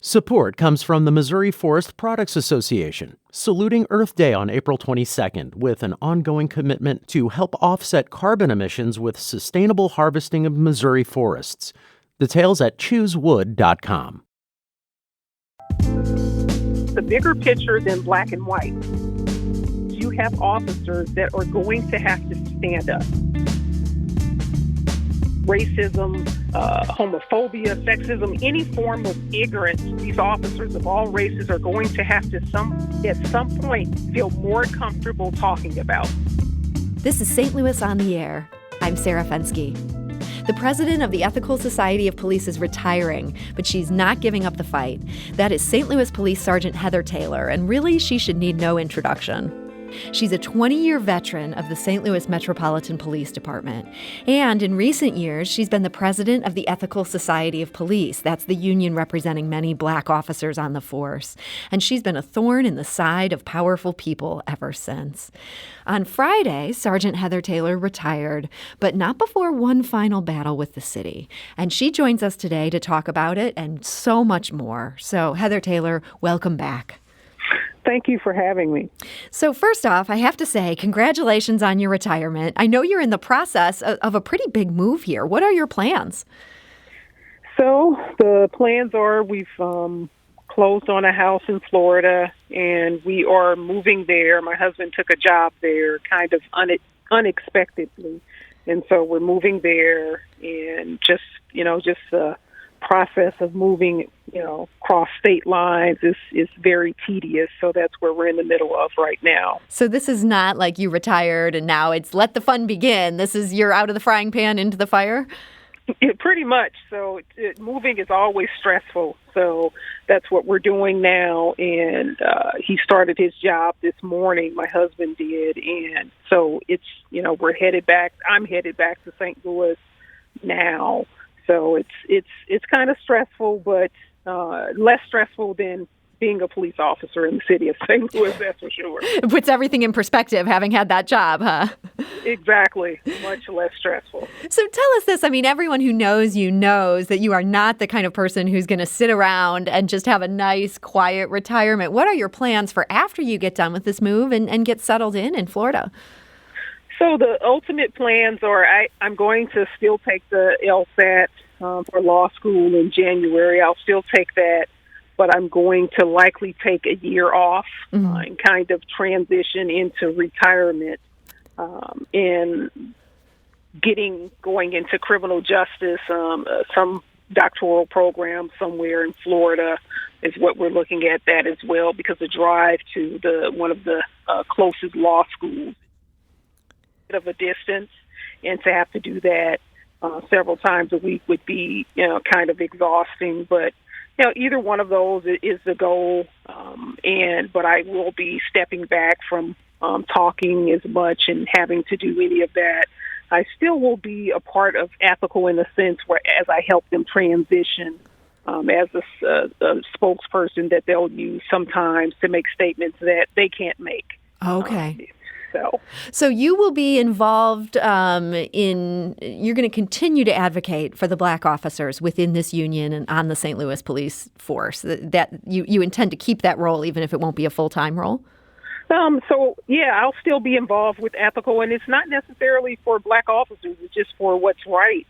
Support comes from the Missouri Forest Products Association, saluting Earth Day on April 22nd with an ongoing commitment to help offset carbon emissions with sustainable harvesting of Missouri forests. Details at choosewood.com. The bigger picture than black and white. You have officers that are going to have to stand up. Racism, homophobia, sexism, any form of ignorance, these officers of all races are going to have to at some point feel more comfortable talking about. This is St. Louis on the Air. I'm Sarah Fensky. The president of the Ethical Society of Police is retiring, but she's not giving up the fight. That is St. Louis Police Sergeant Heather Taylor, and really she should need no introduction. She's a 20-year veteran of the St. Louis Metropolitan Police Department. And in recent years, she's been the president of the Ethical Society of Police. That's the union representing many black officers on the force. And she's been a thorn in the side of powerful people ever since. On Friday, Sergeant Heather Taylor retired, but not before one final battle with the city. And she joins us today to talk about it and so much more. So, Heather Taylor, welcome back. Thank you for having me. So first off, I have to say congratulations on your retirement. I know you're in the process of a pretty big move here. What are your plans? So the plans are we've closed on a house in Florida, and we are moving there. My husband took a job there kind of unexpectedly, and so we're moving there, and just the process of moving, across state lines is very tedious. So that's where we're in the middle of right now. So this is not like you retired and now it's let the fun begin. This is you're out of the frying pan into the fire? Pretty much. So moving is always stressful. So that's what we're doing now. And he started his job this morning. My husband did. And so it's, we're headed back. I'm headed back to St. Louis now. So it's kind of stressful, but less stressful than being a police officer in the city of St. Louis, that's for sure. It puts everything in perspective, having had that job, huh? Exactly. Much less stressful. So tell us this. I mean, everyone who knows you knows that you are not the kind of person who's going to sit around and just have a nice, quiet retirement. What are your plans for after you get done with this move and get settled in Florida? So the ultimate plans are I'm going to still take the LSAT for law school in January. I'll still take that, but I'm going to likely take a year off and kind of transition into retirement and going into criminal justice. Some doctoral program somewhere in Florida is what we're looking at that as well, because the drive to one of the closest law schools of a distance, and to have to do that several times a week would be kind of exhausting. But either one of those is the goal, but I will be stepping back from talking as much and having to do any of that. I still will be a part of Ethical in the sense where as I help them transition as a spokesperson that they'll use sometimes to make statements that they can't make. Okay. So you will be involved you're going to continue to advocate for the black officers within this union and on the St. Louis police force. That you intend to keep that role even if it won't be a full-time role? I'll still be involved with Ethical, and it's not necessarily for black officers. It's just for what's right.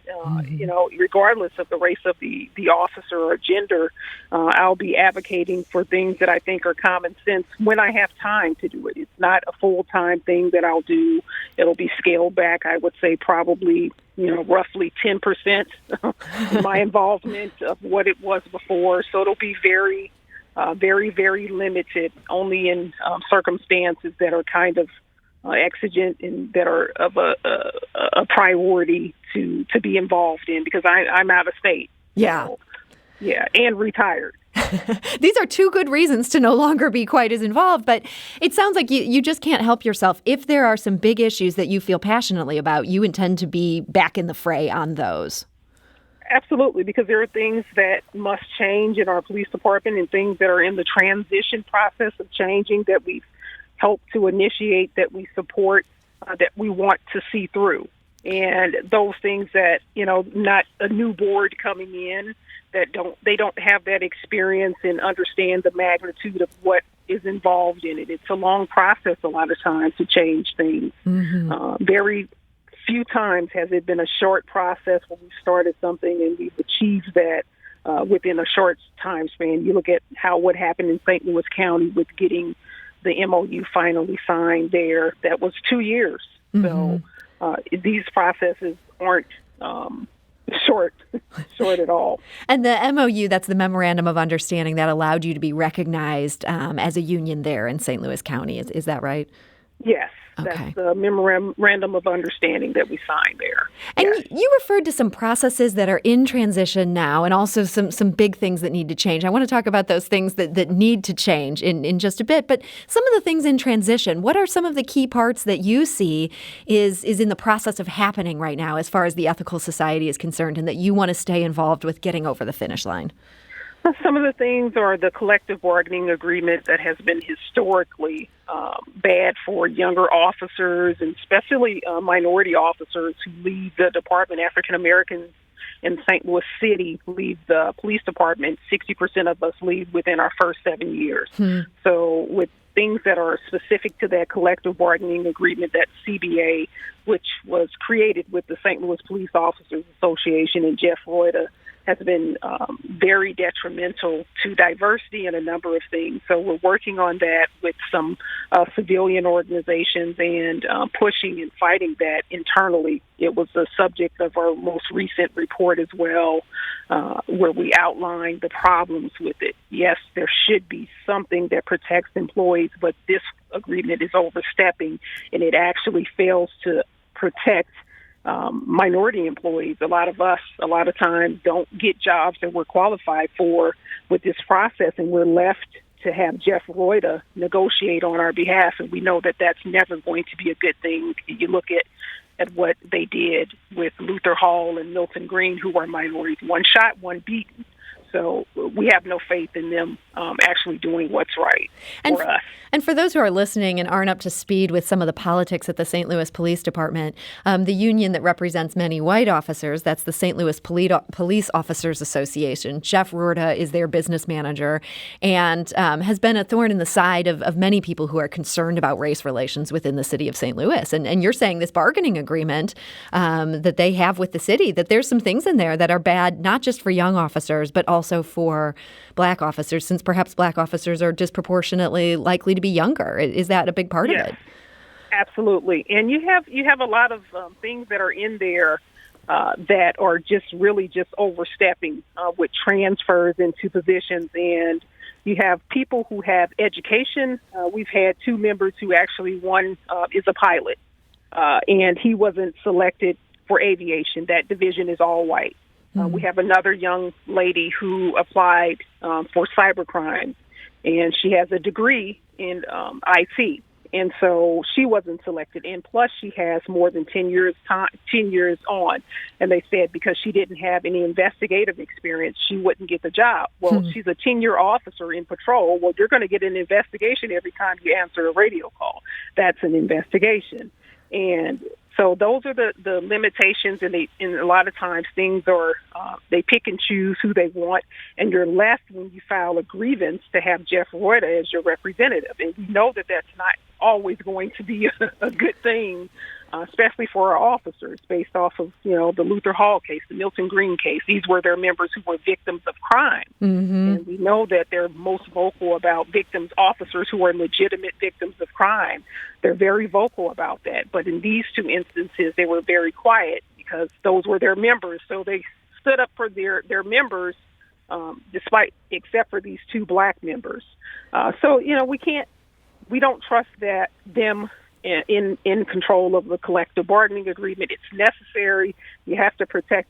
Regardless of the race of the officer or gender, I'll be advocating for things that I think are common sense when I have time to do it. It's not a full-time thing that I'll do. It'll be scaled back. I would say probably, roughly 10% my involvement of what it was before. So it'll be very, very limited, only in circumstances that are kind of exigent and that are of a priority to be involved in, because I'm out of state. Yeah. So, and retired. These are two good reasons to no longer be quite as involved, but it sounds like you just can't help yourself. If there are some big issues that you feel passionately about, you intend to be back in the fray on those. Absolutely, because there are things that must change in our police department and things that are in the transition process of changing that we've helped to initiate, that we support, that we want to see through. And those things that, not a new board coming in that don't have that experience and understand the magnitude of what is involved in it. It's a long process a lot of times to change things. Very few times has it been a short process when we started something and we've achieved that within a short time span. You look at what happened in St. Louis County with getting the MOU finally signed there. That was 2 years. So these processes aren't short at all. And the MOU, that's the Memorandum of Understanding that allowed you to be recognized as a union there in St. Louis County. Is that right? Yes. Okay. That's the Memorandum of Understanding that we signed there. And yes. You referred to some processes that are in transition now and also some big things that need to change. I want to talk about those things that need to change in just a bit. But some of the things in transition, what are some of the key parts that you see is in the process of happening right now as far as the Ethical Society is concerned and that you want to stay involved with getting over the finish line? Some of the things are the collective bargaining agreement that has been historically bad for younger officers, and especially minority officers who leave the department. African Americans in St. Louis City leave the police department. 60% of us leave within our first 7 years. So with things that are specific to that collective bargaining agreement, that CBA, which was created with the St. Louis Police Officers Association and Jeff Reuter, has been very detrimental to diversity and a number of things. So we're working on that with some civilian organizations and pushing and fighting that internally. It was the subject of our most recent report as well, where we outlined the problems with it. Yes, there should be something that protects employees, but this agreement is overstepping, and it actually fails to protect minority employees. A lot of us, a lot of times, don't get jobs that we're qualified for with this process, and we're left to have Jeff Reuter negotiate on our behalf, and we know that that's never going to be a good thing. You look at what they did with Luther Hall and Milton Green, who are minorities, one shot, one beaten. So we have no faith in them actually doing what's right for us. And for those who are listening and aren't up to speed with some of the politics at the St. Louis Police Department, the union that represents many white officers, that's the St. Louis Police Officers Association. Jeff Reuter is their business manager and has been a thorn in the side of many people who are concerned about race relations within the city of St. Louis. And you're saying this bargaining agreement that they have with the city, that there's some things in there that are bad, not just for young officers, but also for black officers, since perhaps black officers are disproportionately likely to be younger. Is that a big part of it? Absolutely. And you have a lot of things that are in there that are just really just overstepping with transfers into positions. And you have people who have education. We've had two members who actually, one is a pilot, and he wasn't selected for aviation. That division is all white. We have another young lady who applied for cybercrime, and she has a degree in IT. And so she wasn't selected. And plus, she has more than 10 years on. And they said because she didn't have any investigative experience, she wouldn't get the job. Well, she's a 10-year officer in patrol. Well, you're going to get an investigation every time you answer a radio call. That's an investigation. And so those are the limitations, and a lot of times things are, they pick and choose who they want, and you're left when you file a grievance to have Jeff Reuter as your representative. And we know that that's not always going to be a good thing, especially for our officers, based off of, the Luther Hall case, the Milton Green case. These were their members who were victims of crime. And we know that they're most vocal about officers who are legitimate victims of crime. They're very vocal about that. But in these two instances, they were very quiet because those were their members. So they stood up for their members, except for these two black members. So we don't trust that them in control of the collective bargaining agreement. It's necessary. You have to protect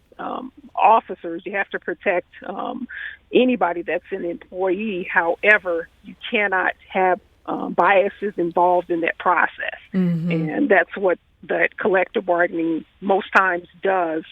officers. You have to protect anybody that's an employee. However, you cannot have biases involved in that process. And that's what that collective bargaining most times does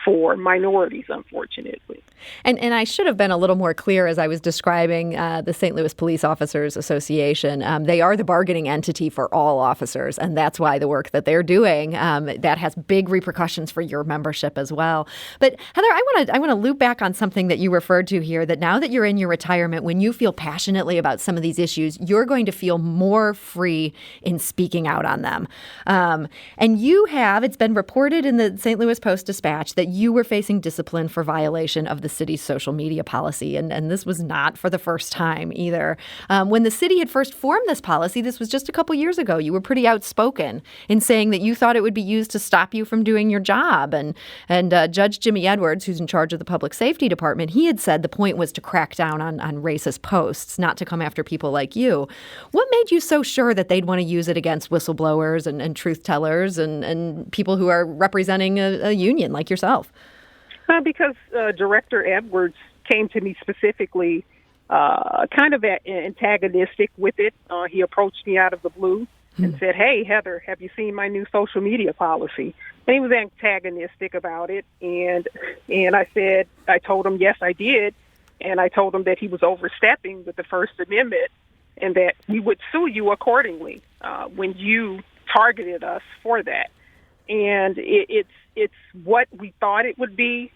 for minorities, unfortunately. And I should have been a little more clear as I was describing the St. Louis Police Officers Association. They are the bargaining entity for all officers, and that's why the work that they're doing, that has big repercussions for your membership as well. But Heather, I want to loop back on something that you referred to here, that now that you're in your retirement, when you feel passionately about some of these issues, you're going to feel more free in speaking out on them. And you have, it's been reported in the St. Louis Post-Dispatch that you were facing discipline for violation of the city's social media policy. And this was not for the first time either. When the city had first formed this policy, this was just a couple years ago, you were pretty outspoken in saying that you thought it would be used to stop you from doing your job. And Judge Jimmy Edwards, who's in charge of the Public Safety Department, he had said the point was to crack down on racist posts, not to come after people like you. What made you so sure that they'd want to use it against whistleblowers and truth tellers and people who are representing a union like yourself? Because Director Edwards came to me specifically kind of antagonistic with it. He approached me out of the blue and said, "Hey, Heather, have you seen my new social media policy?" And he was antagonistic about it. And I told him, yes, I did. And I told him that he was overstepping with the First Amendment and that we would sue you accordingly when you targeted us for that. And it's what we thought it would be.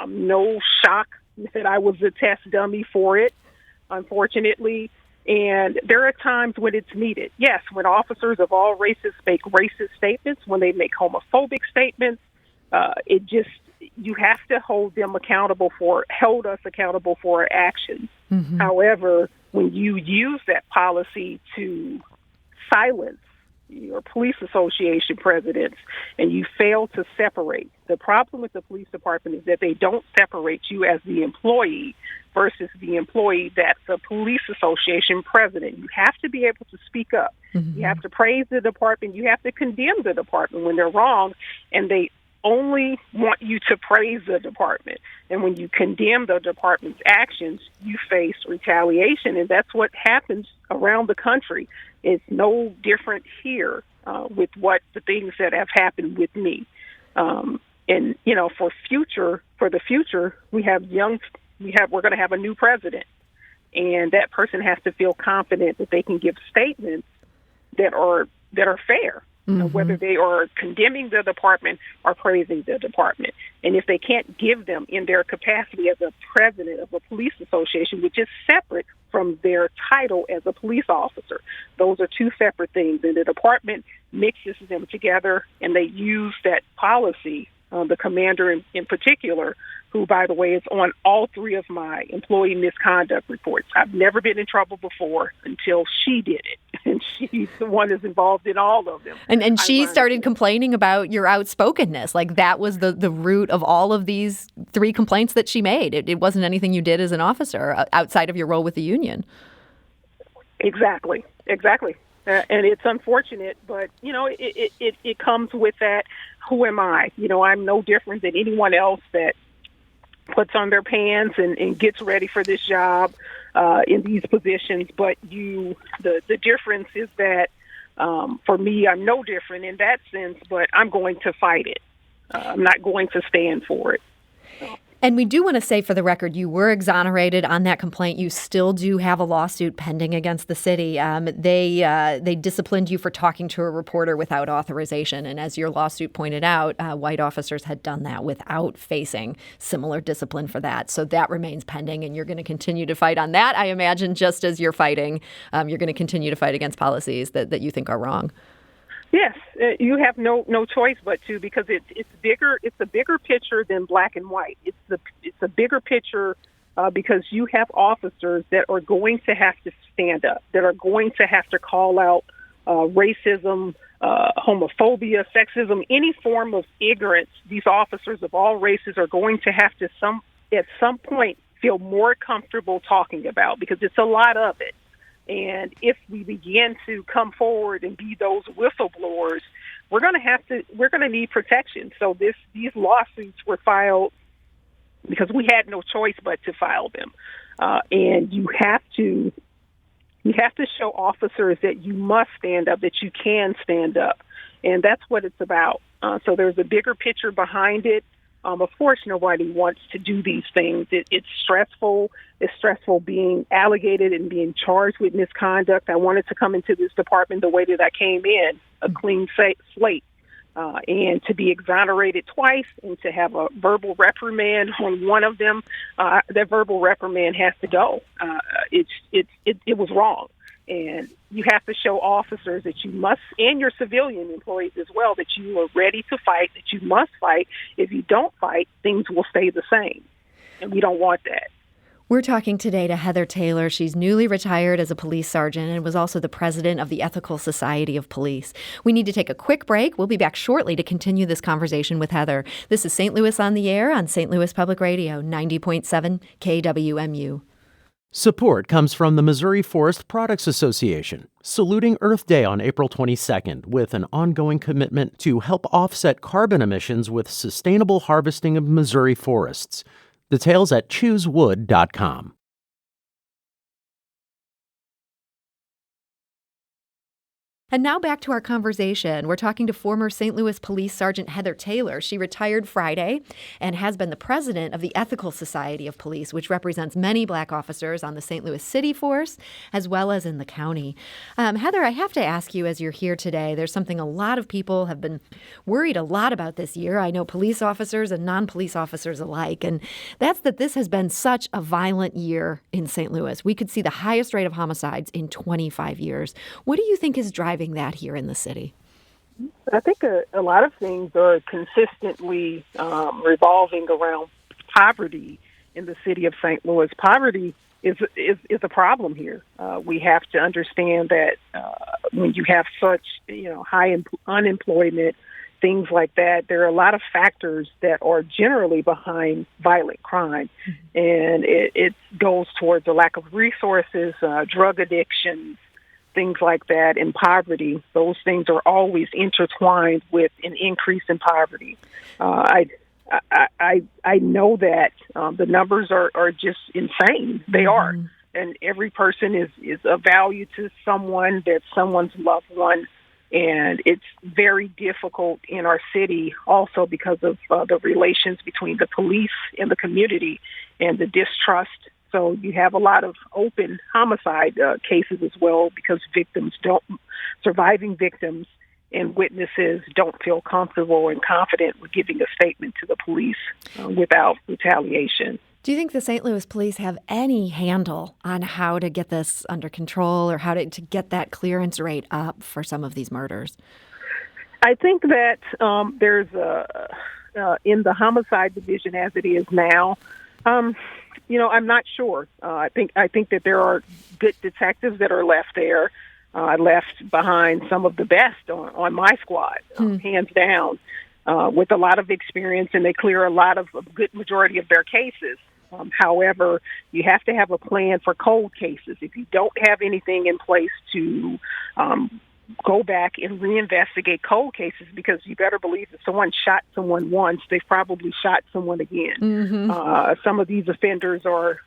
No shock that I was a test dummy for it, unfortunately. And there are times when it's needed. Yes, when officers of all races make racist statements, when they make homophobic statements, you have to hold us accountable for our actions. Mm-hmm. However, when you use that policy to silence your police association presidents and you fail to separate, the problem with the police department is that they don't separate you as the employee versus the employee that's a police association president. You have to be able to speak up. Mm-hmm. You have to praise the department. You have to condemn the department when they're wrong, and they only want you to praise the department. And when you condemn the department's actions, you face retaliation, and that's what happens around the country. It's no different here with the things that have happened with me. And for the future, we're going to have a new president, and that person has to feel confident that they can give statements that are fair. Mm-hmm. Whether they are condemning the department or praising the department. And if they can't give them in their capacity as a president of a police association, which is separate from their title as a police officer, those are two separate things. And the department mixes them together, and they use that policy, the commander in particular, who, by the way, is on all three of my employee misconduct reports. I've never been in trouble before until she did it. And she's the one that's involved in all of them. And she started complaining about your outspokenness. Like that was the root of all of these three complaints that she made. It wasn't anything you did as an officer outside of your role with the union. Exactly. And it's unfortunate, but, it comes with that. Who am I? I'm no different than anyone else that puts on their pants and gets ready for this job in these positions. But the difference is that for me, I'm no different in that sense, but I'm going to fight it. I'm not going to stand for it. And we do want to say, for the record, you were exonerated on that complaint. You still do have a lawsuit pending against the city. They disciplined you for talking to a reporter without authorization. And as your lawsuit pointed out, white officers had done that without facing similar discipline for that. So that remains pending, and you're going to continue to fight on that, I imagine, just as you're fighting. You're going to continue to fight against policies that you think are wrong. Yes, you have no choice but to, because it's bigger. It's a bigger picture than black and white. It's a bigger picture because you have officers that are going to have to stand up, that are going to have to call out racism, homophobia, sexism, any form of ignorance. These officers of all races are going to have to at some point feel more comfortable talking about, because it's a lot of it. And if we begin to come forward and be those whistleblowers, we're going to need protection. So these lawsuits were filed because we had no choice but to file them. And you have to show officers that you must stand up, that you can stand up. And that's what it's about. So there's a bigger picture behind it. Of course, nobody wants to do these things. It's stressful. It's stressful being allocated and being charged with misconduct. I wanted to come into this department the way that I came in, a clean slate, and to be exonerated twice and to have a verbal reprimand on one of them. That verbal reprimand has to go. It was wrong. And you have to show officers that you must, and your civilian employees as well, that you are ready to fight, that you must fight. If you don't fight, things will stay the same. And we don't want that. We're talking today to Heather Taylor. She's newly retired as a police sergeant and was also the president of the Ethical Society of Police. We need to take a quick break. We'll be back shortly to continue this conversation with Heather. This is St. Louis on the Air on St. Louis Public Radio, 90.7 KWMU. Support comes from the Missouri Forest Products Association, saluting Earth Day on April 22nd with an ongoing commitment to help offset carbon emissions with sustainable harvesting of Missouri forests. Details at choosewood.com. And now back to our conversation. We're talking to former St. Louis Police Sergeant Heather Taylor. She retired Friday and has been the president of the Ethical Society of Police, which represents many black officers on the St. Louis City Force as well as in the county. Heather, I have to ask you, as you're here today, there's something a lot of people have been worried a lot about this year. I know police officers and non-police officers alike, and that's that this has been such a violent year in St. Louis. We could see the highest rate of homicides in 25 years. What do you think is driving that here in the city? I think a lot of things are consistently revolving around poverty in the city of St. Louis. Poverty is a problem here. We have to understand that when you have such high unemployment, things like that, there are a lot of factors that are generally behind violent crime, and it goes towards a lack of resources, drug addiction, things like that, and poverty. Those things are always intertwined with an increase in poverty. I know that the numbers are just insane. They are. And every person is of value to someone, that's someone's loved one. And it's very difficult in our city also because of the relations between the police and the community and the distrust. So you have a lot of open homicide cases as well because surviving victims and witnesses don't feel comfortable and confident with giving a statement to the police without retaliation. Do you think the St. Louis police have any handle on how to get this under control or how to get that clearance rate up for some of these murders? I think that there's in the homicide division as it is now, I'm not sure. I think that there are good detectives that are left there. I left behind some of the best on my squad, hands down, with a lot of experience, and they clear a lot of a good majority of their cases. However, you have to have a plan for cold cases. If you don't have anything in place to go back and reinvestigate cold cases, because you better believe if someone shot someone once, they've probably shot someone again. Some of these offenders are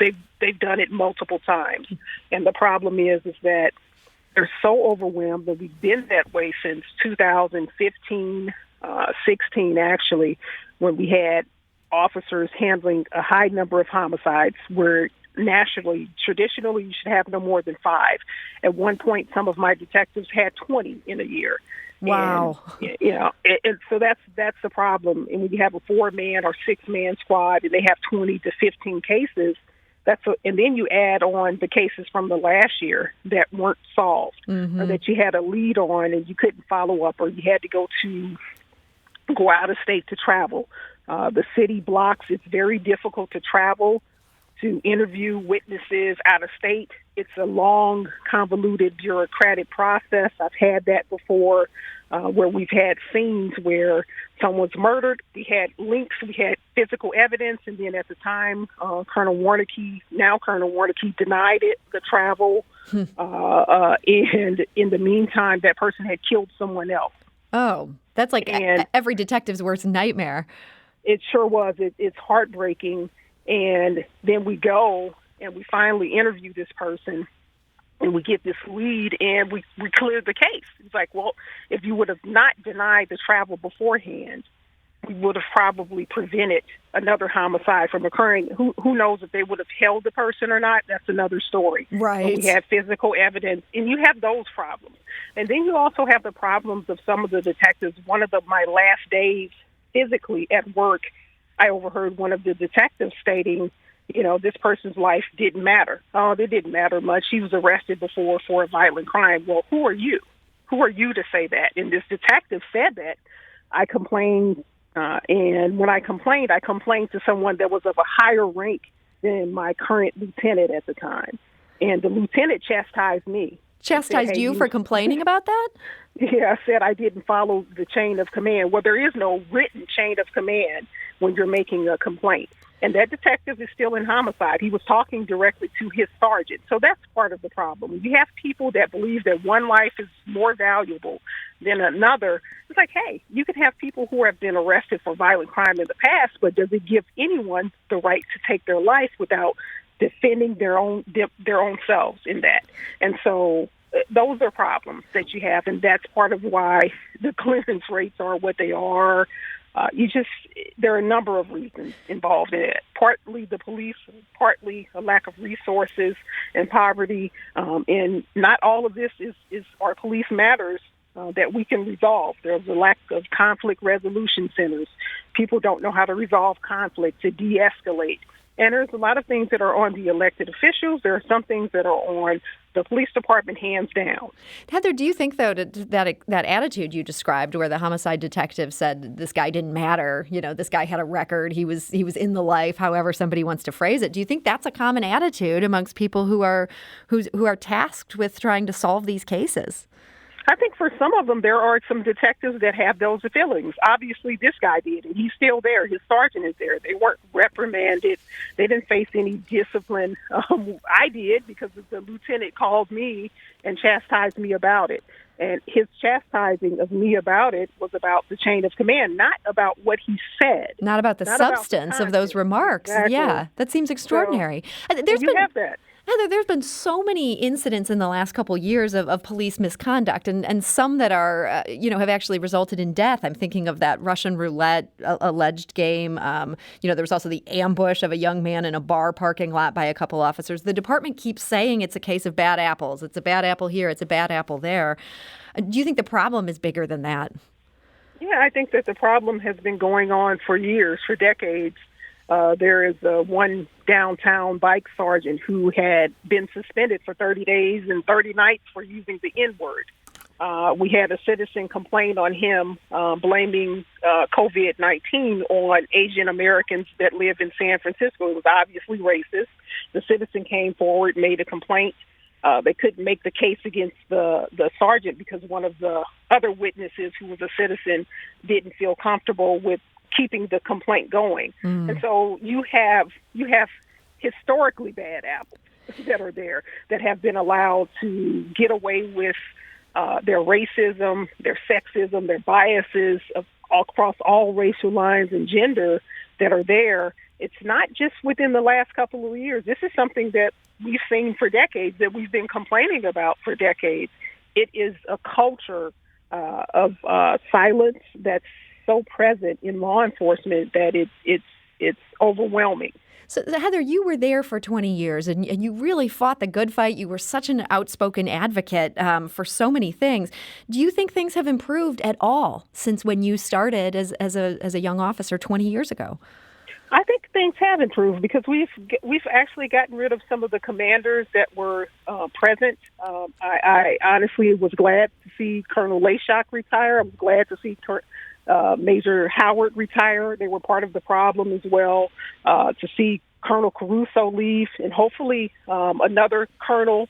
they've done it multiple times. And the problem is that they're so overwhelmed that we've been that way since 2015, 16 actually, when we had officers handling a high number of homicides where nationally, traditionally, you should have no more than 5. At one point, some of my detectives had 20 in a year. Wow. And so that's the problem. And when you have a 4-man or 6-man squad and they have 20 to 15 cases, and then you add on the cases from the last year that weren't solved or that you had a lead on and you couldn't follow up, or you had to go out of state to travel. The city blocks. It's very difficult to travel to interview witnesses out of state. It's a long, convoluted, bureaucratic process. I've had that before where we've had scenes where someone's murdered. We had links. We had physical evidence. And then at the time, Colonel Warnke denied the travel. And in the meantime, that person had killed someone else. Oh, that's like every detective's worst nightmare. It sure was. It's heartbreaking. And then we go and we finally interview this person and we get this lead and we cleared the case. It's like, well, if you would have not denied the travel beforehand, we would have probably prevented another homicide from occurring. Who knows if they would have held the person or not? That's another story. Right. But we have physical evidence, and you have those problems. And then you also have the problems of some of the detectives. One of my last days physically at work, I overheard one of the detectives stating, this person's life didn't matter. Oh, it didn't matter much. She was arrested before for a violent crime. Well, who are you? Who are you to say that? And this detective said that. I complained, and when I complained to someone that was of a higher rank than my current lieutenant at the time. And the lieutenant chastised me. Chastised said, hey, you for complaining about that? Yeah, I said I didn't follow the chain of command. Well, there is no written chain of command when you're making a complaint. And that detective is still in homicide. He was talking directly to his sergeant. So that's part of the problem. You have people that believe that one life is more valuable than another. It's like, hey, you can have people who have been arrested for violent crime in the past, but does it give anyone the right to take their life without defending their own selves in that? And so those are problems that you have, and that's part of why the clearance rates are what they are. There are a number of reasons involved in it. Partly the police, partly a lack of resources and poverty. And not all of this is our police matters that we can resolve. There's a lack of conflict resolution centers. People don't know how to resolve conflict, to de-escalate. And there's a lot of things that are on the elected officials. There are some things that are on the police department, hands down. Heather, do you think, though, that attitude you described where the homicide detective said this guy didn't matter, this guy had a record, he was in the life, however somebody wants to phrase it, do you think that's a common attitude amongst people who are tasked with trying to solve these cases? I think for some of them, there are some detectives that have those feelings. Obviously, this guy did, and he's still there. His sergeant is there. They weren't reprimanded. They didn't face any discipline. I did, because the lieutenant called me and chastised me about it. And his chastising of me about it was about the chain of command, not about what he said. Not about the substance of those remarks. Exactly. Yeah, that seems extraordinary. So, have that. Heather, there's been so many incidents in the last couple years of police misconduct, and some that are, have actually resulted in death. I'm thinking of that Russian roulette alleged game. There was also the ambush of a young man in a bar parking lot by a couple officers. The department keeps saying it's a case of bad apples. It's a bad apple here. It's a bad apple there. Do you think the problem is bigger than that? Yeah, I think that the problem has been going on for years, for decades. There is one downtown bike sergeant who had been suspended for 30 days and 30 nights for using the N-word. We had a citizen complain on him, blaming COVID-19 on Asian Americans that live in San Francisco. It was obviously racist. The citizen came forward, made a complaint. They couldn't make the case against the sergeant because one of the other witnesses, who was a citizen, didn't feel comfortable with keeping the complaint going. And so you have historically bad apples that are there that have been allowed to get away with their racism, their sexism, their biases across all racial lines and gender that are there. It's not just within the last couple of years. This is something that we've seen for decades, that we've been complaining about for decades. It is a culture of silence that's so present in law enforcement that it's overwhelming. So, Heather, you were there for 20 years, and you really fought the good fight. You were such an outspoken advocate for so many things. Do you think things have improved at all since when you started as a young officer 20 years ago? I think things have improved because we've actually gotten rid of some of the commanders that were present. I honestly was glad to see Colonel Layshawk retire. I was glad to see Major Howard retire. They were part of the problem as well. To see Colonel Caruso leave, and hopefully another colonel,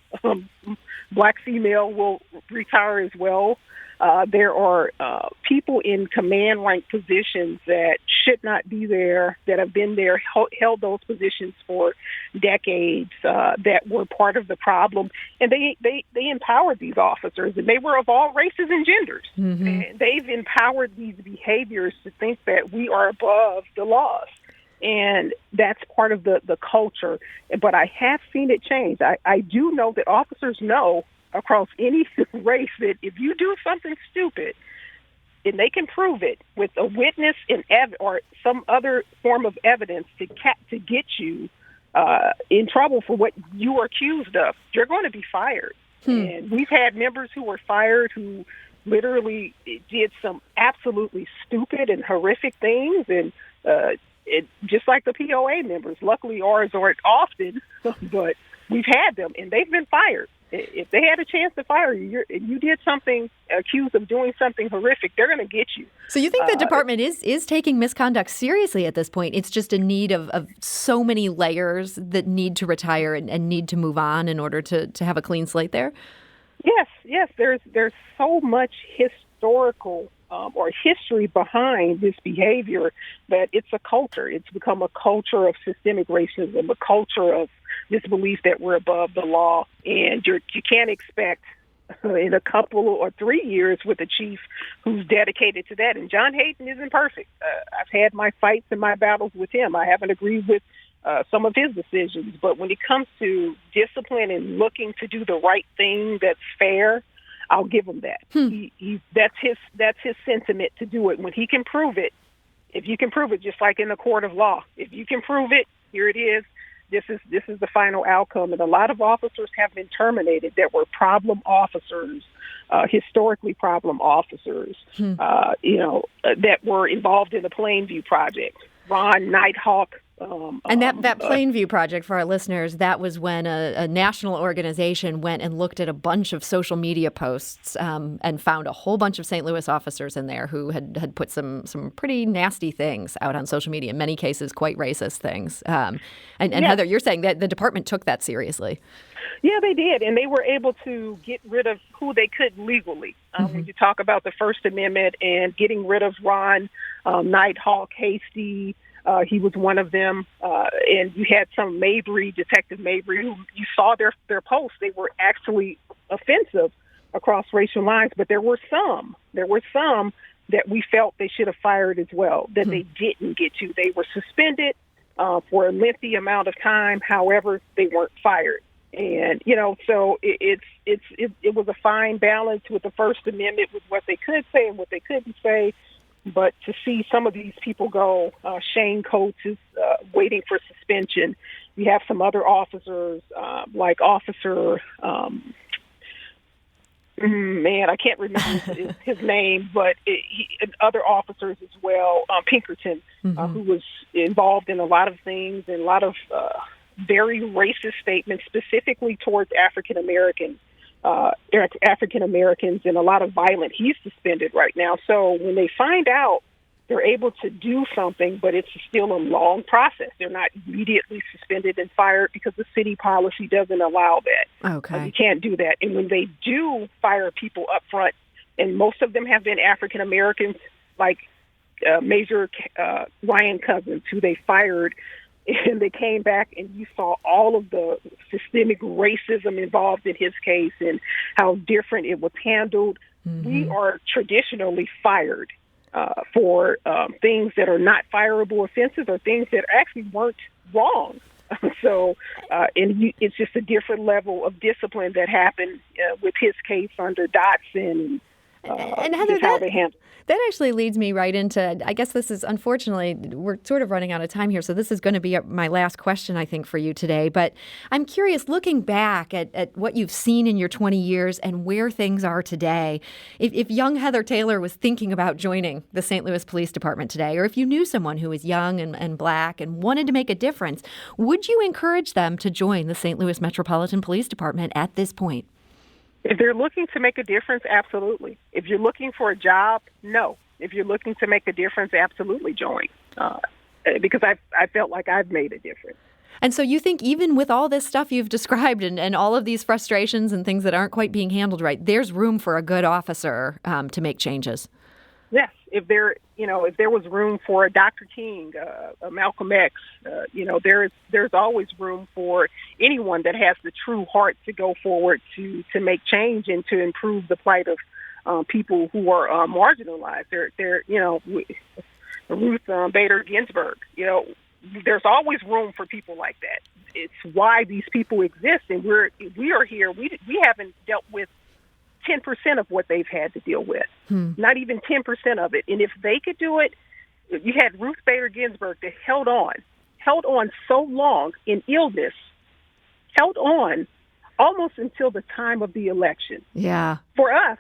black female, will retire as well. There are people in command rank positions that should not be there, that have been there, held those positions for decades, that were part of the problem. And they empowered these officers, and they were of all races and genders. Mm-hmm. And they've empowered these behaviors to think that we are above the laws. And that's part of the culture. But I have seen it change. I do know that officers know across any race that if you do something stupid, and they can prove it with a witness or some other form of evidence to get you in trouble for what you are accused of, you're going to be fired. And we've had members who were fired who literally did some absolutely stupid and horrific things, and just like the POA members. Luckily, ours aren't often, but we've had them, and they've been fired. If they had a chance to fire you, and you did something, accused of doing something horrific, they're going to get you. So you think the department is taking misconduct seriously at this point? It's just a need of so many layers that need to retire and need to move on in order to have a clean slate there? Yes. There's so much historical or history behind this behavior that it's a culture. It's become a culture of systemic racism, a culture of this belief that we're above the law, and you can't expect in a couple or 3 years with a chief who's dedicated to that. And John Hayden isn't perfect. I've had my fights and my battles with him. I haven't agreed with some of his decisions, but when it comes to discipline and looking to do the right thing that's fair, I'll give him that. That's his sentiment to do it when he can prove it. If you can prove it, just like in the court of law, if you can prove it, here it is. This is the final outcome. And a lot of officers have been terminated that were problem officers, historically problem officers, that were involved in the Plainview Project. Ron Nighthawk. And that Plainview Project, for our listeners, that was when a national organization went and looked at a bunch of social media posts and found a whole bunch of St. Louis officers in there who had put some pretty nasty things out on social media, in many cases quite racist things. And Heather, you're saying that the department took that seriously. Yeah, they did, and they were able to get rid of who they could legally. When you talk about the First Amendment and getting rid of Ron Nighthawk, Hasty, he was one of them, and you had some Detective Mabry, who you saw their posts. They were actually offensive across racial lines, but there were some that we felt they should have fired as well, that they didn't get to. They were suspended for a lengthy amount of time. However, they weren't fired. And, so it was a fine balance with the First Amendment, with what they could say and what they couldn't say. But to see some of these people go, Shane Coates is waiting for suspension. We have some other officers, like Officer, I can't remember his name, but other officers as well, Pinkerton, who was involved in a lot of things and a lot of very racist statements, specifically towards African Americans and a lot of violence. He's suspended right now. So when they find out, they're able to do something, but it's still a long process. They're not immediately suspended and fired because the city policy doesn't allow that. Okay. You can't do that. And when they do fire people up front, and most of them have been African Americans, like Major Ryan Cousins, who they fired, and they came back and you saw all of the systemic racism involved in his case and how different it was handled. We are traditionally fired for things that are not fireable offenses or things that actually weren't wrong. So it's just a different level of discipline that happened with his case under Dotson and Heather, how they handled. That actually leads me right into, I guess this is, unfortunately, we're sort of running out of time here, so this is going to be my last question, I think, for you today. But I'm curious, looking back at what you've seen in your 20 years and where things are today, if young Heather Taylor was thinking about joining the St. Louis Police Department today, or if you knew someone who was young and black and wanted to make a difference, would you encourage them to join the St. Louis Metropolitan Police Department at this point? If they're looking to make a difference, absolutely. If you're looking for a job, no. If you're looking to make a difference, absolutely join. Because I felt like I've made a difference. And so you think even with all this stuff you've described and all of these frustrations and things that aren't quite being handled right, there's room for a good officer to make changes? Yes. If there was room for a Dr. King, a Malcolm X, there's always room for anyone that has the true heart to go forward to make change and to improve the plight of people who are marginalized. Ruth Bader Ginsburg. There's always room for people like that. It's why these people exist, and we are here. We haven't dealt with 10% of what they've had to deal with, not even 10% of it. And if they could do it, you had Ruth Bader Ginsburg that held on so long in illness, held on almost until the time of the election. Yeah. For us.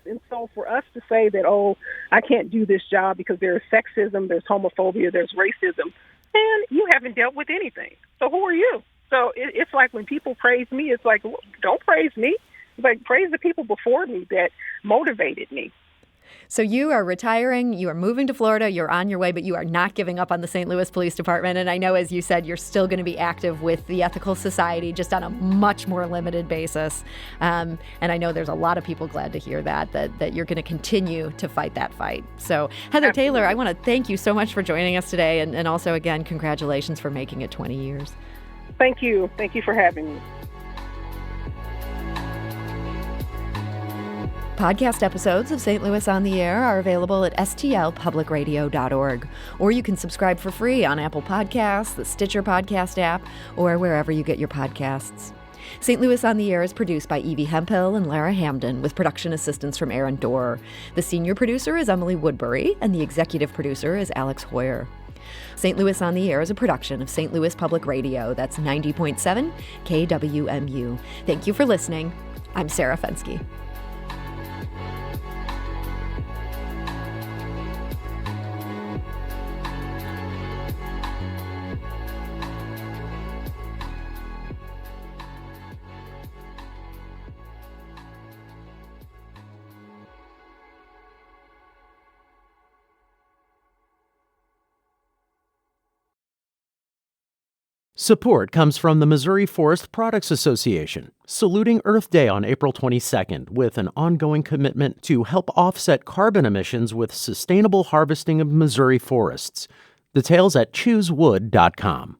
And so for us to say that, oh, I can't do this job because there's sexism, there's homophobia, there's racism, and you haven't dealt with anything. So who are you? So it's like when people praise me, it's like, don't praise me. It's like, praise the people before me that motivated me. So you are retiring, you are moving to Florida, you're on your way, but you are not giving up on the St. Louis Police Department. And I know, as you said, you're still going to be active with the Ethical Society, just on a much more limited basis. And I know there's a lot of people glad to hear that you're going to continue to fight that fight. So Heather Taylor, I want to thank you so much for joining us today. And also, again, congratulations for making it 20 years. Thank you. Thank you for having me. Podcast episodes of St. Louis on the Air are available at stlpublicradio.org, or you can subscribe for free on Apple Podcasts, the Stitcher podcast app, or wherever you get your podcasts. St. Louis on the Air is produced by Evie Hemphill and Lara Hamden, with production assistance from Aaron Dorr. The senior producer is Emily Woodbury, and the executive producer is Alex Hoyer. St. Louis on the Air is a production of St. Louis Public Radio. That's 90.7 KWMU. Thank you for listening. I'm Sarah Fenske. Support comes from the Missouri Forest Products Association, saluting Earth Day on April 22nd with an ongoing commitment to help offset carbon emissions with sustainable harvesting of Missouri forests. Details at choosewood.com.